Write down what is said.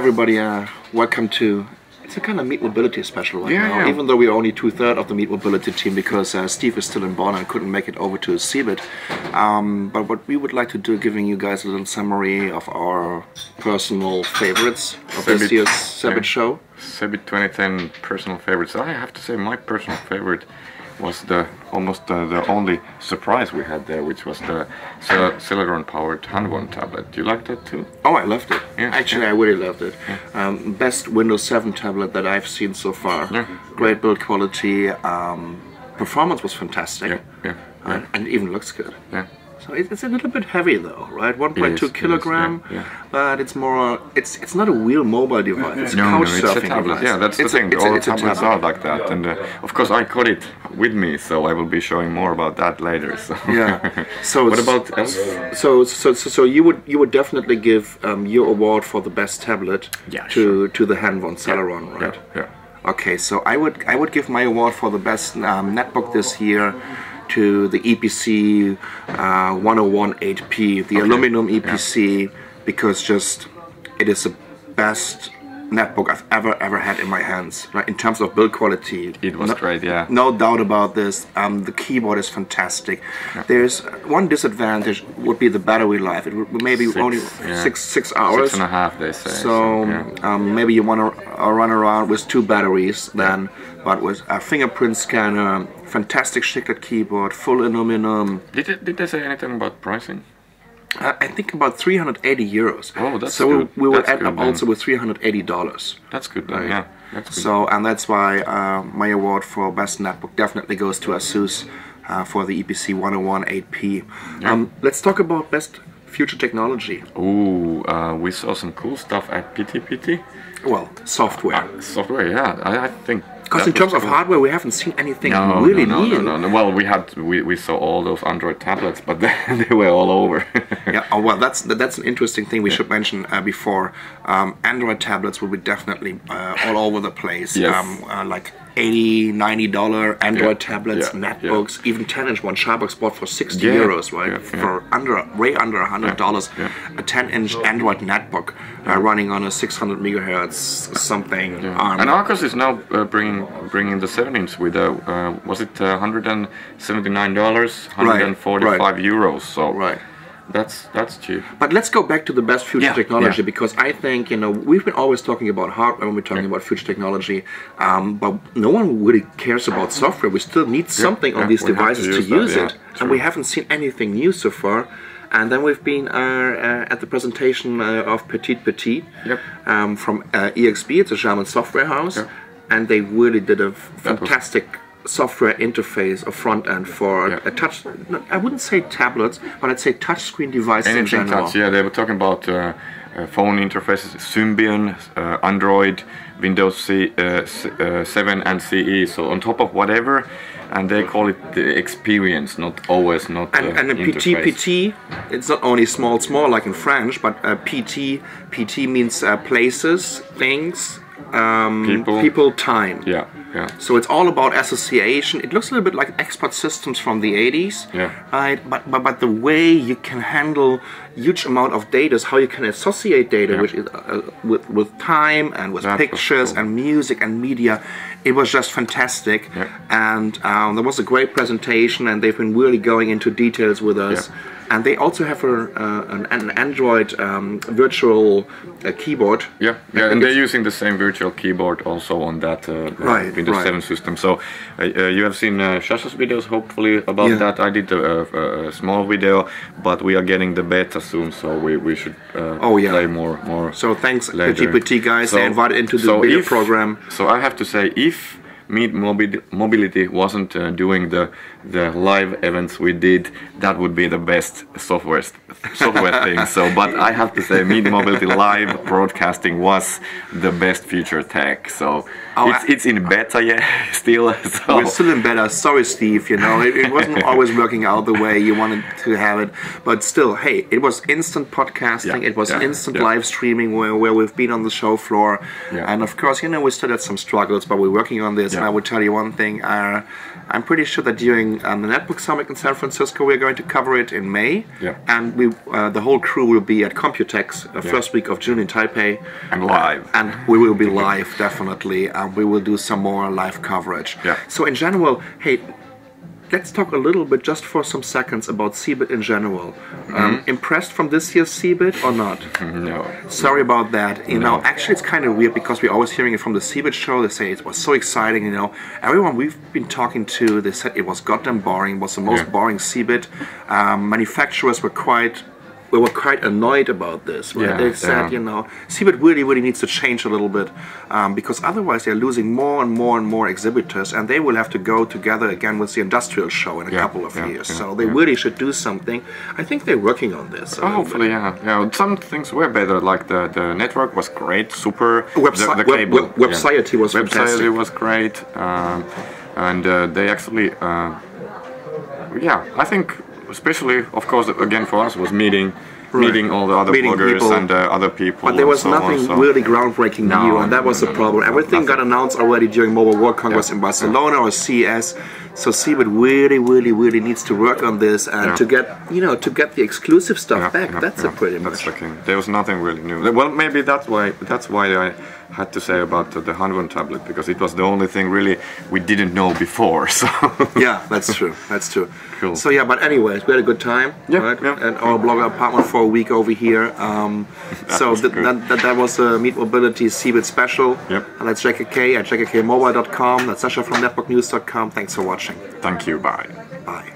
everybody, welcome to, it's a kind of Meet Mobility special right now, yeah. even though we're only 2/3 of the Meet Mobility team because Steve is still in Bonn and couldn't make it over to CeBIT. But what we would like to do, giving you guys a little summary of our personal favorites of this year's CeBIT show. CeBIT 2010 personal favorites. I have to say my personal favorite was almost the only surprise we had there, which was the Celeron powered hand-worn tablet. Do you like that too? Oh, I loved it. Yeah, Actually, I really loved it. Yeah. Best Windows 7 tablet that I've seen so far. Yeah. Great build quality. Performance was fantastic. Yeah. And even looks good. Yeah. So it's a little bit heavy though, right? 1.2 kilogram, yeah. but it's more. It's not a real mobile device. It's a No, couch it's a surfing tablet. device. Yeah, that's the thing. All tablets are like that, and of course I got it with me, so I will be showing more about that later. So. Yeah. So what about else? So you would definitely give your award for the best tablet to the hand-worn Celeron, right? Yeah. Okay, so I would give my award for the best netbook this year to the EPC 101-8P, the aluminum EPC, because just it is the best netbook I've ever had in my hands, right? In terms of build quality. It was great, yeah. No doubt about this. The keyboard is fantastic. Yeah. There's one disadvantage would be the battery life. It would maybe only six hours. 6.5 they say. So maybe you want to run around with 2 batteries then. But with a fingerprint scanner, fantastic chiclet keyboard, full aluminum. Did they say anything about pricing? I think about 380 euros. Oh, that's so good. we will that's end up then. also with $380. That's good then, yeah. That's good. So, and that's why my award for best netbook definitely goes to ASUS for the EPC 101-8P. Yeah. Let's talk about best future technology. Ooh, we saw some cool stuff at PT. Well, software. Software, yeah. I think. Because in terms of hardware, we haven't seen anything No. Well, we saw all those Android tablets, but they were all over. Yeah. Oh, well, that's an interesting thing we should mention before. Android tablets will be definitely all over the place. Yes. Like $80, $90 Android tablets, netbooks, even 10-inch one Sharbox bought for 60 euros, right? For way under $100, a 10-inch Android netbook running on a 600 megahertz something. And Arcos is now bringing the 7-inch with was it $179, 145 euros? So that's cheap. But let's go back to the best future technology, because I think, we've been always talking about hardware when we're talking about future technology, but no one really cares about software. We still need something on these devices to use it, and we haven't seen anything new so far. And then we've been at the presentation of Petit from EXP. It's a German software house, and they really did a fantastic software interface, a front end for a touch. I wouldn't say tablets, but I'd say touchscreen devices in general. Touch, they were talking about phone interfaces, Symbian, Android, Windows 7 and CE. So on top of whatever, and they call it the experience, not and a PT, it's not only small like in French, but PT means places, things, people, time. Yeah. So it's all about association. It looks a little bit like expert systems from the 80s, right? But the way you can handle huge amount of data, is how you can associate data, which is with time and with pictures and music and media. It was just fantastic, and there was a great presentation, and they've been really going into details with us. And they also have an Android virtual keyboard. And they're using the same virtual keyboard also on that Windows 7 system. So you have seen Shasha's videos, hopefully, about that. I did a small video, but we are getting the beta soon, so we should play more. So thanks, later. PT guys. They invited into the video program. So I have to say, if Meet Mobility wasn't doing the live events we did, that would be the best software thing. So, but I have to say, Meet Mobility live broadcasting was the best future tech. So it's in beta still. So. We're still in beta. Sorry, Steve. It wasn't always working out the way you wanted to have it, but still, hey, it was instant podcasting. It was instant live streaming where we've been on the show floor, and of course, we still had some struggles, but we're working on this. and I will tell you one thing. I'm pretty sure that during the Netbook Summit in San Francisco, we're going to cover it in May. Yeah. And the whole crew will be at Computex first week of June in Taipei. And live. And we will be live, definitely. We will do some more live coverage. Yeah. So in general, hey, let's talk a little bit, just for some seconds, about CeBIT in general. Impressed from this year's CeBIT or not? No. Sorry about that. You know, actually, it's kind of weird because we're always hearing it from the CeBIT show. They say it was so exciting. You know, everyone we've been talking to, they said it was goddamn boring. It was the most boring CeBIT. Manufacturers were quite annoyed about this. Right? They said, you know, CeBIT really needs to change a little bit because otherwise they're losing more and more exhibitors, and they will have to go together again with the industrial show in a couple of years. So they really should do something. I think they're working on this. Hopefully, yeah. Some things were better, like the network was great, super. The cable. Website was fantastic. Website was great, and they actually, I think. Especially, of course, again for us was meeting all the other bloggers people. And other people. But there was nothing really groundbreaking new, and that was the problem. Everything got announced already during Mobile World Congress in Barcelona or CES. So CeBIT really needs to work on this and to get the exclusive stuff back. That's pretty much. There was nothing really new. Well, maybe that's why I had to say about the Hanwon tablet, because it was the only thing really we didn't know before. So yeah, that's true. That's true. Cool. So yeah, but anyways, we had a good time. Right? At our blogger apartment for a week over here. So that was a Meet Mobility CeBIT special. Yep. And that's JKK at jkkmobile.com. That's Sasha from netbooknews.com. Thanks for watching. Thank you. Bye. Bye.